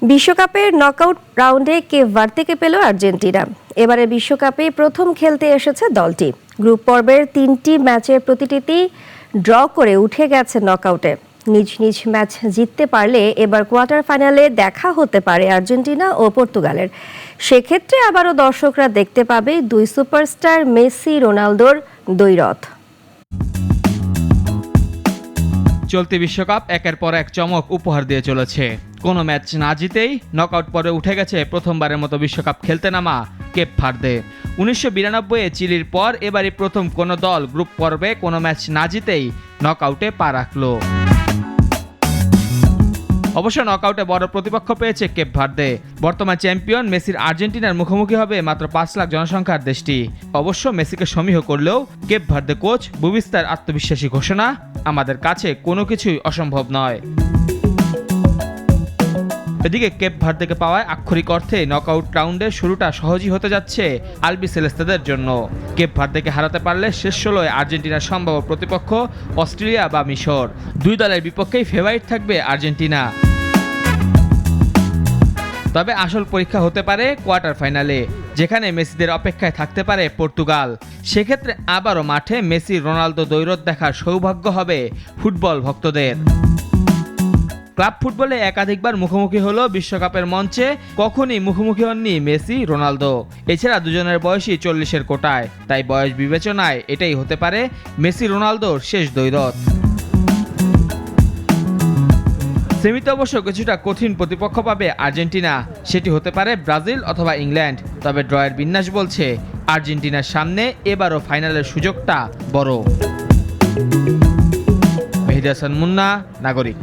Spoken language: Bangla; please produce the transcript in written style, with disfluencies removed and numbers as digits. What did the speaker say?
বিশ্বকাপের নকআউট রাউন্ডে কেপ ভার্দেকে পেল আর্জেন্টিনা। এবারে বিশ্বকাপে প্রথম খেলতে এসেছে দলটি। গ্রুপ পর্বের 3টি ম্যাচের প্রতিটিতেই ড্র করে উঠে গেছে নকআউটে। নিজ নিজ ম্যাচ জিততে পারলে এবার কোয়ার্টার ফাইনালে দেখা হতে পারে আর্জেন্টিনা ও পর্তুগালের। সেক্ষেত্রে আবারও দর্শকরা দেখতে পাবে দুই সুপারস্টার মেসি রোনালদোর দ্বৈরথ। চলতি বিশ্বকাপ একের পর এক চমক উপহার দিয়ে চলেছে। কোনো ম্যাচ না জিতেই নকআউট পর্বে উঠে গেছে প্রথমবারের মতো বিশ্বকাপ খেলতে নামা কেপ ভার্দে। 1992-এ চিলির পর এবারই প্রথম কোনো দল গ্রুপ পর্বে কোনো ম্যাচ না জিতেই নকআউটে পা রাখল। অবশ্য নকআউটে বড় প্রতিপক্ষ পেয়েছে কেপ ভার্দে। বর্তমান চ্যাম্পিয়ন মেসির আর্জেন্টিনার মুখোমুখি হবে মাত্র 5 লাখ জনসংখ্যার দেশটি। অবশ্য মেসিকে সমীহ করলেও কেপ ভার্দে কোচ বুবিস্তার আত্মবিশ্বাসী ঘোষণা, আমাদের কাছে কোনো কিছুই অসম্ভব নয়। এদিকে কেপ ভার্দেকে পাওয়ায় আক্ষরিক অর্থে নকআউট রাউন্ডের শুরুটা সহজই হতে যাচ্ছে আলবি সেলেস্তেদের জন্য। কেপ ভার্দেকে হারাতে পারলে শেষ 16-এ আর্জেন্টিনার সম্ভাব্য প্রতিপক্ষ অস্ট্রেলিয়া বা মিশর। দুই দলের বিপক্ষেই ফেভারিট থাকবে আর্জেন্টিনা। তবে আসল পরীক্ষা হতে পারে কোয়ার্টার ফাইনালে, যেখানে মেসিদের অপেক্ষায় থাকতে পারে পর্তুগাল। সেক্ষেত্রে আবারও মাঠে মেসি রোনালদো দ্বৈরথ দেখার সৌভাগ্য হবে ফুটবল ভক্তদের। ক্লাব ফুটবলে একাধিকবার মুখোমুখি হলো বিশ্বকাপের মঞ্চে, কখনই মুখোমুখি হননি মেসি রোনালদো। এছাড়া দুজনের বয়সই 40-এর কোটায়, তাই বয়স বিবেচনায় এটাই হতে পারে মেসি রোনালদোর শেষ দ্বৈরথ। সেমিতে অবশ্য কিছুটা কঠিন প্রতিপক্ষ পাবে আর্জেন্টিনা, সেটি হতে পারে ব্রাজিল অথবা ইংল্যান্ড। তবে ড্রয়ের বিন্যাস বলছে আর্জেন্টিনার সামনে এবারও ফাইনালের সুযোগটা বড়। মেহেদী হাসান মুন্না, নাগরিক।